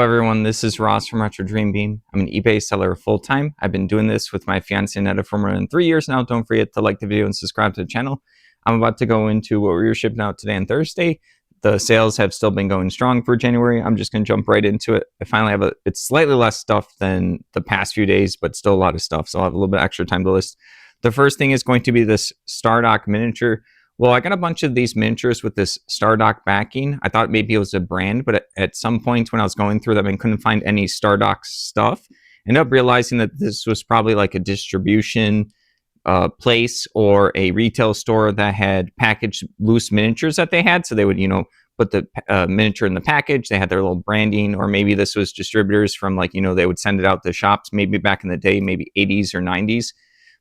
Hello everyone, this is Ross from retrodreambeam. I'm an eBay seller full-time. I've been doing this with my fiance Netta for more than 3 years now. Don't forget to like the video and subscribe to the channel. I'm about to go into what we were shipping out today and Thursday. The sales have still been going strong for January. I'm just going to jump right into it. I finally have it's slightly less stuff than the past few days, but still a lot of stuff. So I'll have a little bit extra time to list. The first thing is going to be this Stardock miniature. Well, I got a bunch of these miniatures with this Stardock backing. I thought maybe it was a brand, but at some point when I was going through them and couldn't find any Stardock stuff, I ended up realizing that this was probably like a distribution place or a retail store that had packaged loose miniatures that they had. So they would, put the miniature in the package. They had their little branding, or maybe this was distributors from they would send it out to shops, maybe back in the day, maybe 80s or 90s.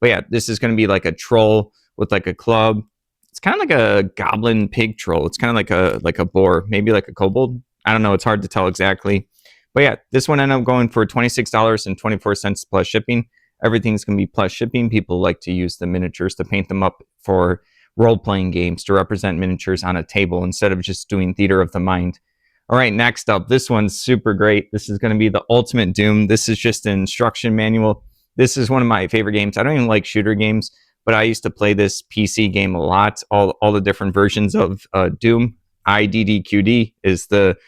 But yeah, this is going to be like a troll with like a club. It's kind of like a goblin pig troll. It's kind of like a boar, maybe like a kobold. I don't know. It's hard to tell exactly. But yeah, this one ended up going for $26.24 plus shipping. Everything's going to be plus shipping. People like to use the miniatures to paint them up for role-playing games to represent miniatures on a table instead of just doing theater of the mind. All right, next up, this one's super great. This is going to be the Ultimate Doom. This is just an instruction manual. This is one of my favorite games. I don't even like shooter games, but I used to play this PC game a lot, all the different versions of Doom. IDDQD is the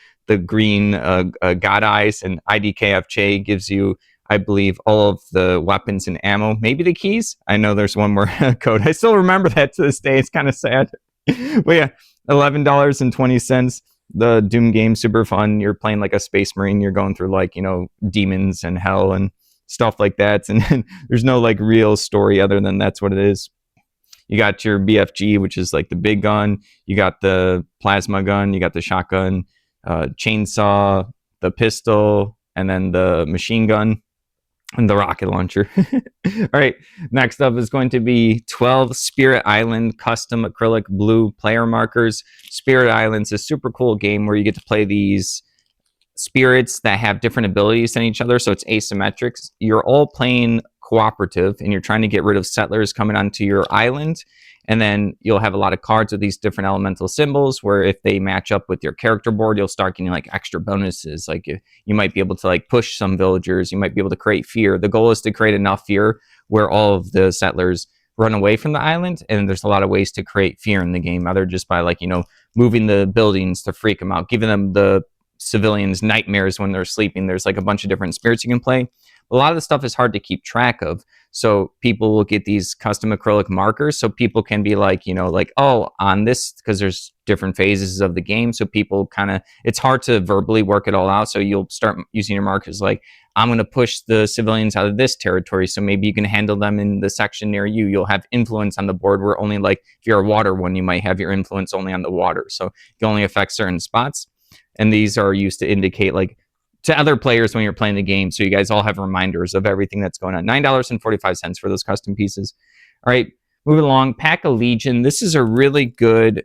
green God Eyes, and IDKFJ gives you, I believe, all of the weapons and ammo, maybe the keys. I know there's one more code. I still remember that to this day. It's kind of sad. But yeah, $11.20. The Doom game, super fun. You're playing like a space marine. You're going through demons and hell and stuff like that, and there's no real story other than that's what it is. You got your BFG, which is like the big gun. You got the plasma gun. You got the shotgun, chainsaw, the pistol, and then the machine gun and the rocket launcher. All right, next up is going to be 12 Spirit Island custom acrylic blue player markers. Spirit Island's a super cool game where you get to play these spirits that have different abilities than each other, so it's asymmetric. You're all playing cooperative and you're trying to get rid of settlers coming onto your island, and then you'll have a lot of cards with these different elemental symbols where if they match up with your character board, you'll start getting extra bonuses. You might be able to push some villagers. You might be able to create fear. The goal is to create enough fear where all of the settlers run away from the island, and there's a lot of ways to create fear in the game, either just by moving the buildings to freak them out, giving them the civilians nightmares when they're sleeping. There's a bunch of different spirits you can play. A lot of the stuff is hard to keep track of, so people will get these custom acrylic markers so people can be oh, on this, because there's different phases of the game, so people it's hard to verbally work it all out, so you'll start using your markers I'm going to push the civilians out of this territory, so maybe you can handle them in the section near you. You'll have influence on the board where only if you're a water one, you might have your influence only on the water, so you only affect certain spots. And these are used to indicate to other players when you're playing the game, so you guys all have reminders of everything that's going on. $9.45 for those custom pieces. All right, moving along. Pack of Legion. This is a really good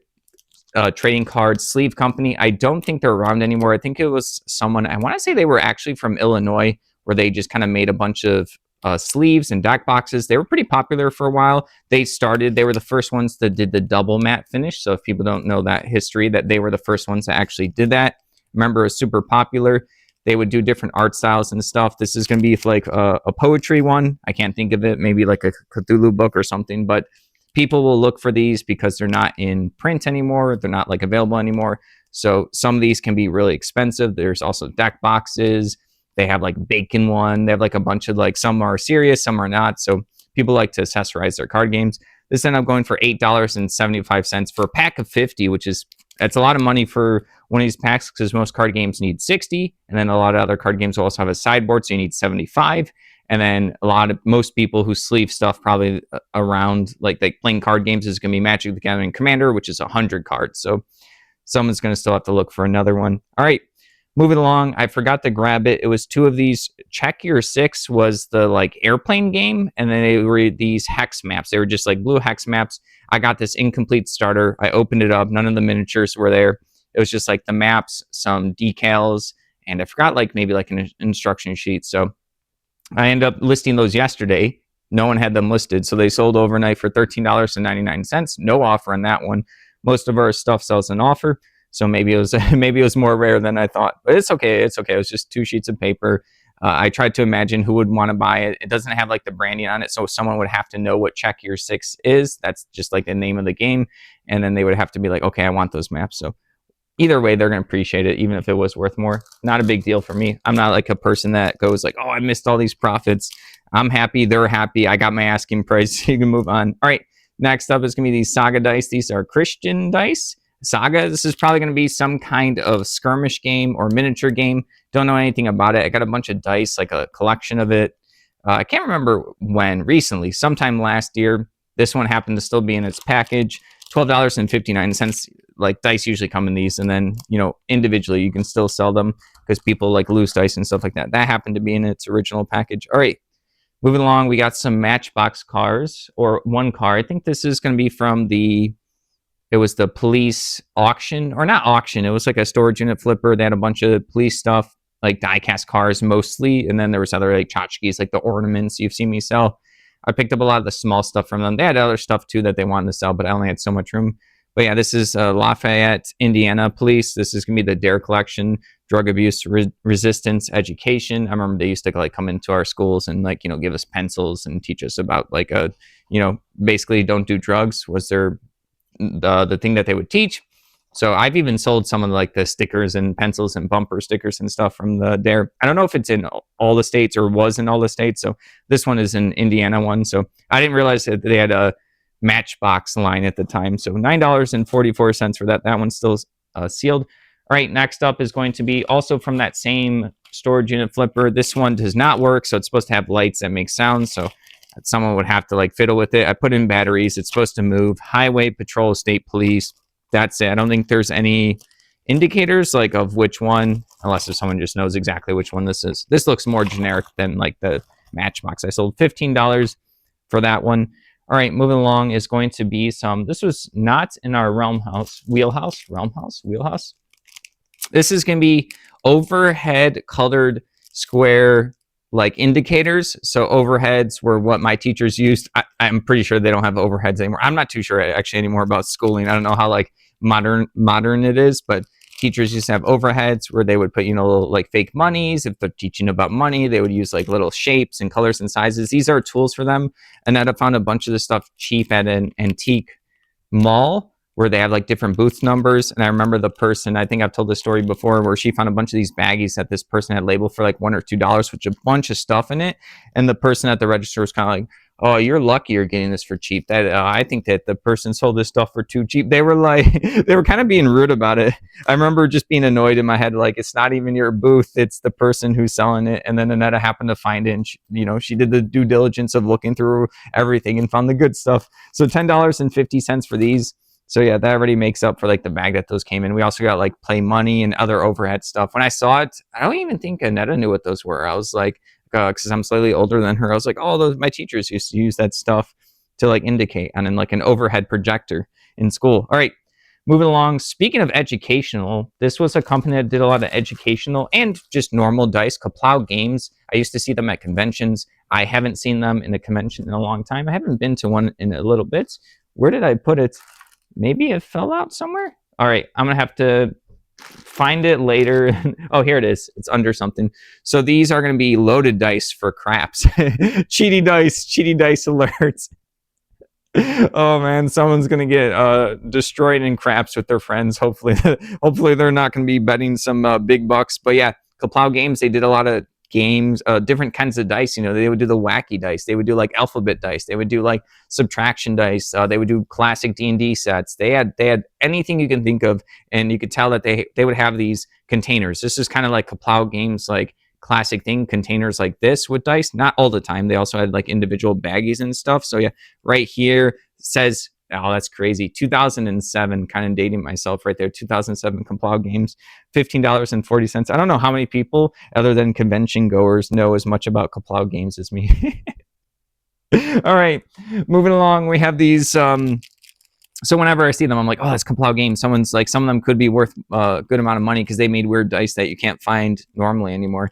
trading card sleeve company. I don't think they're around anymore. I think it was someone, I want to say they were actually from Illinois, where they just kind of made a bunch of sleeves and deck boxes. They were pretty popular for a while. They were the first ones that did the double matte finish. So if people don't know that history, that they were the first ones that actually did that. Remember, it was super popular. They would do different art styles and stuff. This is going to be a poetry one. I can't think of it. Maybe a Cthulhu book or something. But people will look for these because they're not in print anymore. They're not available anymore. So some of these can be really expensive. There's also deck boxes. They have bacon one. They have a bunch of some are serious, some are not. So people like to accessorize their card games. This ended up going for $8.75 for a pack of 50, that's a lot of money for one of these packs, because most card games need 60, and then a lot of other card games will also have a sideboard, so you need 75. And then most people who sleeve stuff probably around playing card games is going to be Magic the Gathering Commander, which is 100 cards. So someone's going to still have to look for another one. All right, moving along. I forgot to grab it. It was two of these. Check Your Six was the airplane game, and then they were these hex maps. They were just blue hex maps. I got this incomplete starter. I opened it up. None of the miniatures were there. It was just the maps, some decals, and I forgot maybe an instruction sheet. So I ended up listing those yesterday. No one had them listed, so they sold overnight for $13.99. No offer on that one. Most of our stuff sells an offer. So maybe it was maybe it was more rare than I thought, but it's okay. It's okay. It was just 2 sheets of paper. I tried to imagine who would want to buy it. It doesn't have like the branding on it, so someone would have to know what Check Your Six is. That's just like the name of the game, and then they would have to be like, okay, I want those maps. So either way, they're going to appreciate it, even if it was worth more. Not a big deal for me. I'm not like a person that goes like, oh, I missed all these profits. I'm happy. They're happy. I got my asking price. You can move on. All right. Next up is going to be these Saga dice. These are Christian dice. Saga, this is probably going to be some kind of skirmish game or miniature game. Don't know anything about it. I got a bunch of dice, like a collection of it. I can't remember when, recently, sometime last year. This one happened to still be in its package. $12.59. Like dice usually come in these, and then individually you can still sell them because people like loose dice and stuff like that. That happened to be in its original package. All right, moving along, we got some Matchbox cars, or one car. I think this is going to be from it was the police auction, or not auction. It was like a storage unit flipper. They had a bunch of police stuff, like die-cast cars mostly, and then there was other like tchotchkes, like the ornaments you've seen me sell. I picked up a lot of the small stuff from them. They had other stuff too that they wanted to sell, but I only had so much room. But yeah, this is Lafayette, Indiana Police. This is going to be the DARE collection, drug abuse, resistance, education. I remember they used to like come into our schools and like, give us pencils and teach us about like basically don't do drugs was the thing that they would teach. So I've even sold some of like the stickers and pencils and bumper stickers and stuff from the DARE. I don't know if it's in all the states or was in all the states. So this one is an Indiana one. So I didn't realize that they had a Matchbox line at the time. So $9.44 for that. That one's still sealed. All right, next up is going to be also from that same storage unit flipper. This one does not work, so it's supposed to have lights that make sounds. So someone would have to like fiddle with it. I put in batteries. It's supposed to move. Highway Patrol, State Police. That's it. I don't think there's any indicators like of which one, unless if someone just knows exactly which one this is. This looks more generic than like the Matchbox. I sold $15 for that one. All right, moving along is going to be this was not in our wheelhouse. This is going to be overhead colored square like indicators. So overheads were what my teachers used. I'm pretty sure they don't have overheads anymore. I'm not too sure actually anymore about schooling. I don't know how like modern it is, but teachers used to have overheads where they would put, little like fake monies. If they're teaching about money, they would use like little shapes and colors and sizes. These are tools for them. And then I found a bunch of this stuff cheap at an antique mall where they have like different booth numbers. And I remember the person, I think I've told this story before, where she found a bunch of these baggies that this person had labeled for like $1 or $2, which a bunch of stuff in it. And the person at the register was kind of like, oh, you're lucky you're getting this for cheap. That I think that the person sold this stuff for too cheap. They were like, they were kind of being rude about it. I remember just being annoyed in my head, like, it's not even your booth, it's the person who's selling it. And then Annetta happened to find it, and she did the due diligence of looking through everything and found the good stuff. So $10.50 for these. So yeah, that already makes up for like the bag that those came in. We also got like play money and other overhead stuff. When I saw it, I don't even think Annetta knew what those were. I was like, because I'm slightly older than her, I was like, oh, my teachers used to use that stuff to like indicate on like an overhead projector in school. All right, moving along. Speaking of educational, this was a company that did a lot of educational and just normal dice. Kaplow Games. I used to see them at conventions. I haven't seen them in a convention in a long time. I haven't been to one in a little bit. Where did I put it? Maybe it fell out somewhere. All right, I'm gonna have to find it later. Oh, here it is. It's under something. So these are going to be loaded dice for craps. Cheaty dice alerts. Oh man, someone's going to get destroyed in craps with their friends. Hopefully they're not going to be betting some big bucks. But yeah, Kaplow Games, they did a lot of games, different kinds of dice. They would do the wacky dice. They would do like alphabet dice. They would do like subtraction dice. They would do classic D&D sets. They had anything you can think of, and you could tell that they would have these containers. This is kind of like Kaplow Games, like classic thing, containers like this with dice. Not all the time. They also had like individual baggies and stuff. So yeah, right here says, oh, that's crazy. 2007, kind of dating myself right there. 2007 Kaplow Games, $15.40. I don't know how many people other than convention goers know as much about Kaplow Games as me. All right, moving along. We have these. So whenever I see them, I'm like, oh, that's Kaplow Games. Someone's like, some of them could be worth a good amount of money because they made weird dice that you can't find normally anymore.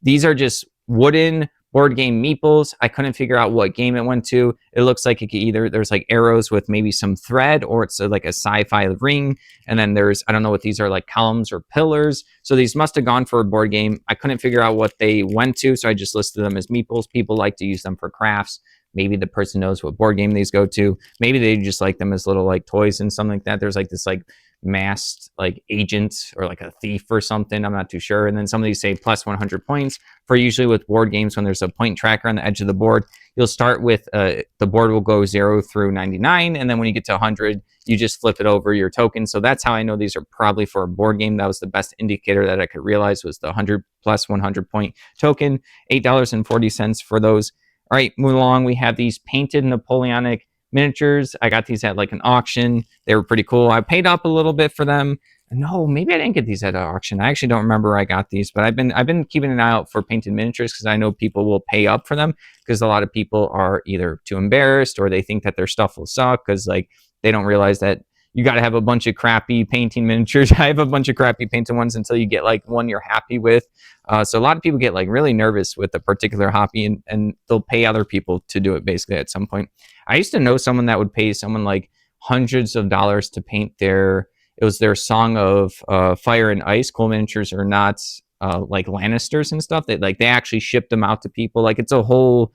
These are just wooden Board game Meeples. I couldn't figure out what game it went to. It looks like it could either, there's like arrows with maybe some thread, or it's like a sci-fi ring. And then there's, I don't know what these are, like columns or pillars. So these must have gone for a board game. I couldn't figure out what they went to, so I just listed them as Meeples. People like to use them for crafts. Maybe the person knows what board game these go to. Maybe they just like them as little like toys and something like that. There's like this like masked like agent or like a thief or something. I'm not too sure. And then some of these say plus 100 points for usually with board games when there's a point tracker on the edge of the board. You'll start with the board will go 0 through 99. And then when you get to 100, you just flip it over your token. So that's how I know these are probably for a board game. That was the best indicator that I could realize was the 100 plus 100 point token, $8.40 for those. All right, moving along, we have these painted Napoleonic miniatures. I got these at like an auction. They were pretty cool. I paid up a little bit for them. No, maybe I didn't get these at an auction. I actually don't remember where I got these, but I've been keeping an eye out for painted miniatures because I know people will pay up for them because a lot of people are either too embarrassed or they think that their stuff will suck because like they don't realize that you got to have a bunch of crappy painting miniatures. I have a bunch of crappy painted ones until you get like one you're happy with. So a lot of people get like really nervous with a particular hobby and they'll pay other people to do it basically at some point. I used to know someone that would pay someone like hundreds of dollars to paint it was their Song of Fire and Ice. Cool miniatures are not like Lannisters and stuff. They actually ship them out to people. Like it's a whole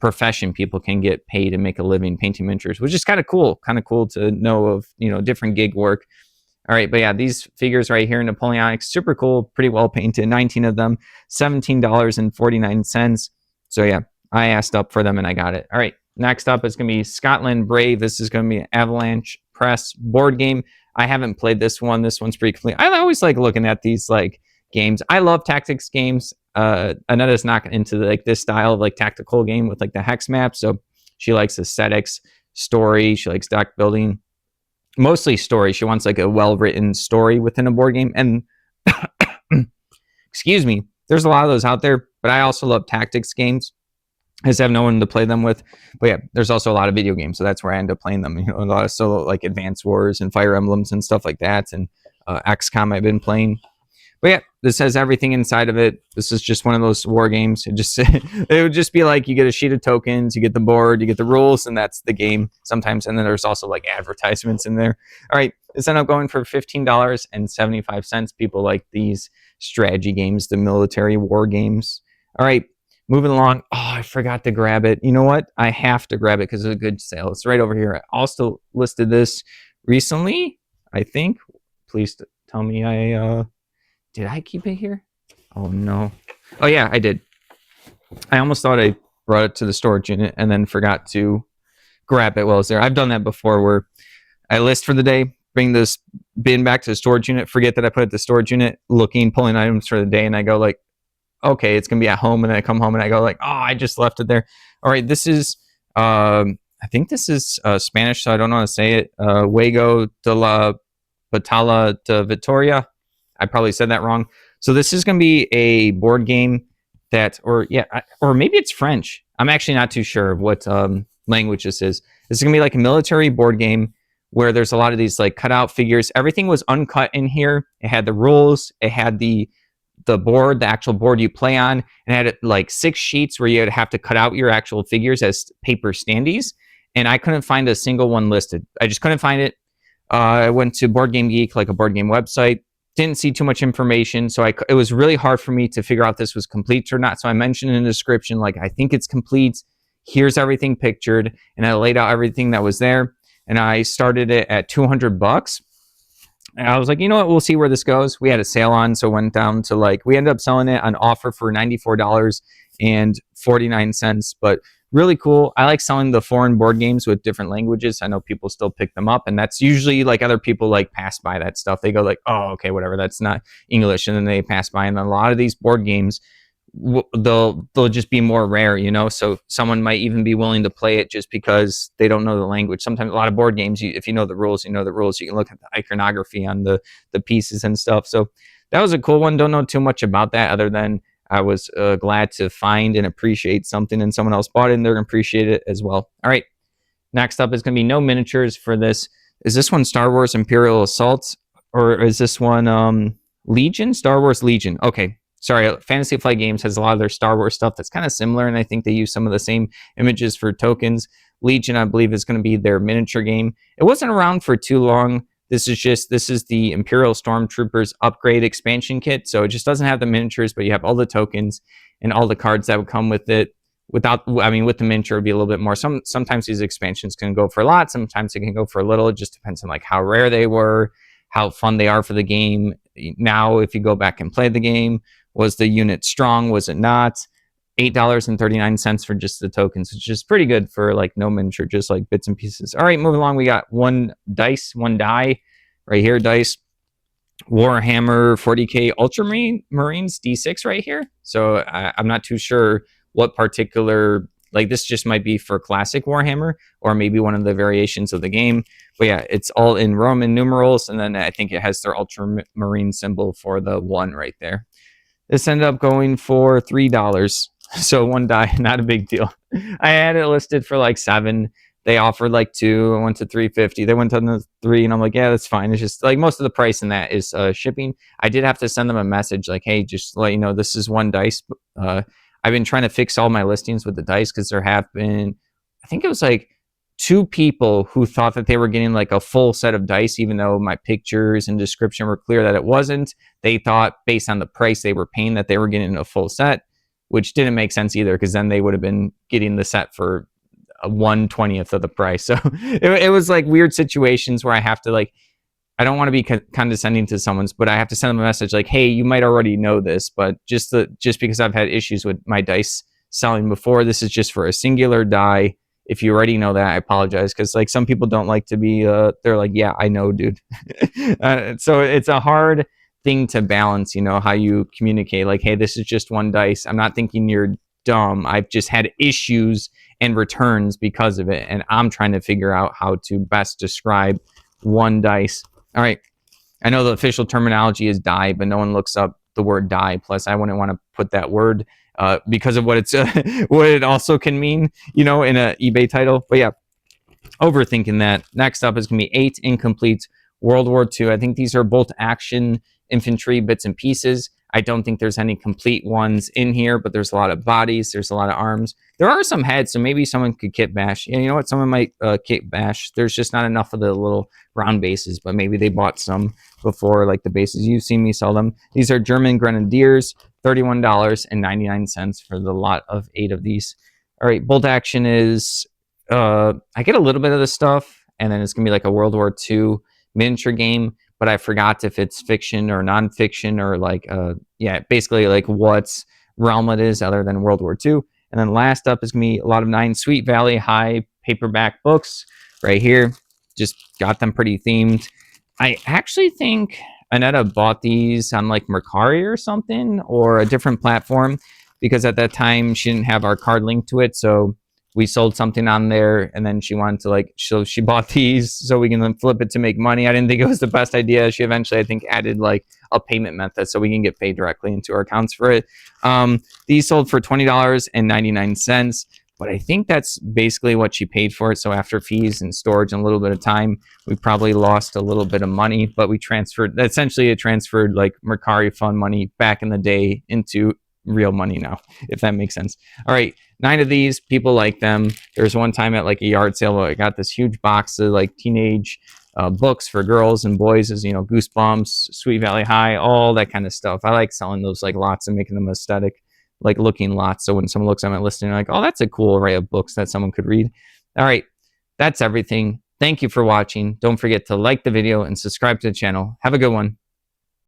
profession. People can get paid and make a living painting miniatures, which is kind of cool to know of, different gig work. All right, but yeah, these figures right here, Napoleonic, super cool, pretty well painted, 19 of them, $17.49. So yeah, I asked up for them and I got it. All right, next up is going to be Scotland Brave. This is going to be an Avalanche Press board game. I haven't played this one. This one's pretty complete. I always like looking at these like games. I love tactics games. Aneta's not into like this style of like tactical game with like the hex map. So she likes aesthetics, story. She likes deck building, mostly story. She wants like a well-written story within a board game. And excuse me, there's a lot of those out there, but I also love tactics games. I just have no one to play them with. But yeah, there's also a lot of video games, so that's where I end up playing them. A lot of solo like Advance Wars and Fire Emblems and stuff like that, and XCOM I've been playing. But yeah, this has everything inside of it. This is just one of those war games. It would just be like you get a sheet of tokens, you get the board, you get the rules, and that's the game sometimes. And then there's also like advertisements in there. All right, this ended up going for $15.75. People like these strategy games, the military war games. All right, moving along. Oh, I forgot to grab it. You know what? I have to grab it because it's a good sale. It's right over here. I also listed this recently, I think. Please tell me did I keep it here? Oh, no. Oh, yeah, I did. I almost thought I brought it to the storage unit and then forgot to grab it while I was there. I've done that before where I list for the day, bring this bin back to the storage unit, forget that I put it at the storage unit, pulling items for the day, and I go like, okay, it's going to be at home, and then I come home and I go like, oh, I just left it there. All right, this is, I think this is Spanish, so I don't know how to say it. Juego de la Batalla de Vitoria. I probably said that wrong. So this is going to be a board game or maybe it's French. I'm actually not too sure what language this is. This is going to be like a military board game where there's a lot of these like cutout figures. Everything was uncut in here. It had the rules. It had the board, the actual board you play on, and it had like 6 sheets where you would have to cut out your actual figures as paper standees. And I couldn't find a single one listed. I just couldn't find it. I went to Board Game Geek, like a board game website. Didn't see too much information, so it was really hard for me to figure out if this was complete or not. So I mentioned in the description, like, I think it's complete. Here's everything pictured, and I laid out everything that was there. And I started it at $200. And I was like, you know what? We'll see where this goes. We had a sale on, so it went down to we ended up selling it on offer for $94.49. But really cool. I like selling the foreign board games with different languages. I know people still pick them up, and that's usually like other people like pass by that stuff. They go like, oh, okay, whatever, that's not English, and then they pass by. And then a lot of these board games, they'll just be more rare, so someone might even be willing to play it just because they don't know the language. Sometimes a lot of board games, if you know the rules, you can look at the iconography on the pieces and stuff. So that was a cool one. Don't know too much about that other than I was glad to find and appreciate something, and someone else bought it and they're going to appreciate it as well. All right, next up is going to be no miniatures for this. Is this one Star Wars Imperial Assault, or is this one Legion? Star Wars Legion. Okay, sorry, Fantasy Flight Games has a lot of their Star Wars stuff that's kind of similar, and I think they use some of the same images for tokens. Legion, I believe, is going to be their miniature game. It wasn't around for too long. This is the Imperial Stormtroopers upgrade expansion kit, so it just doesn't have the miniatures, but you have all the tokens and all the cards that would come with it. With the miniature, it'd be a little bit more. Sometimes these expansions can go for a lot, sometimes they can go for a little. It just depends on like how rare they were, how fun they are for the game. Now, if you go back and play the game, was the unit strong? Was it not? $8.39 for just the tokens, which is pretty good for like no miniature, just like bits and pieces. All right, moving along, we got one die right here, dice. Warhammer 40K Ultramarines D6 right here. So I'm not too sure what particular, like this just might be for classic Warhammer or maybe one of the variations of the game. But yeah, it's all in Roman numerals, and then I think it has their Ultramarine symbol for the 1 right there. This ended up going for $3. So one die, not a big deal. I had it listed for like $7. They offered like $2. I went to $3.50. They went to the $3, and I'm like, yeah, that's fine. It's just like most of the price in that is shipping. I did have to send them a message like, hey, just to let you know, this is one dice. I've been trying to fix all my listings with the dice because there have been, I think it was like 2 people who thought that they were getting like a full set of dice, even though my pictures and description were clear that it wasn't. They thought based on the price they were paying that they were getting a full set, which didn't make sense either, because then they would have been getting the set for 1/20th of the price. So it was like weird situations where I have to like, I don't want to be condescending to someone's, but I have to send them a message like, hey, you might already know this, but just because I've had issues with my dice selling before, this is just for a singular die. If you already know that, I apologize, because like some people don't like to be they're like, yeah, I know, dude. So it's a hard thing to balance, you know, how you communicate like, hey, this is just one dice. I'm not thinking you're dumb. I've just had issues and returns because of it, and I'm trying to figure out how to best describe one dice. All right, I know the official terminology is die, but no one looks up the word die. Plus, I wouldn't want to put that word because of what it's what it also can mean, you know, in an eBay title. But yeah, overthinking that. Next up is going to be 8 incomplete World War II. I think these are both action infantry bits and pieces. I don't think there's any complete ones in here, but there's a lot of bodies. There's a lot of arms. There are some heads, so maybe someone could kit bash. And you know what? Someone might kit bash. There's just not enough of the little round bases, but maybe they bought some before, like the bases. You've seen me sell them. These are German Grenadiers, $31.99 for the lot of 8 of these. All right, bolt action is, I get a little bit of this stuff, and then it's going to be like a World War II miniature game, but I forgot if it's fiction or nonfiction or like, yeah, basically like what realm it is other than World War II. And then last up is going to be a lot of 9 Sweet Valley High paperback books right here. Just got them pretty themed. I actually think Annetta bought these on like Mercari or something, or a different platform, because at that time she didn't have our card linked to it. So we sold something on there, and then she wanted to like, so she bought these so we can then flip it to make money. I didn't think it was the best idea. She eventually, I think, added like a payment method so we can get paid directly into our accounts for it. These sold for $20.99, but I think that's basically what she paid for it. So after fees and storage and a little bit of time, we probably lost a little bit of money, but we transferred, essentially it transferred like Mercari fund money back in the day into real money now, if that makes sense. All right, 9 of these, people like them. There's one time at like a yard sale where I got this huge box of like teenage books for girls and boys, as you know, Goosebumps, Sweet Valley High, all that kind of stuff. I like selling those like lots and making them aesthetic, like looking lots. So when someone looks at my listing, they're like, oh, that's a cool array of books that someone could read. All right, that's everything. Thank you for watching. Don't forget to like the video and subscribe to the channel. Have a good one.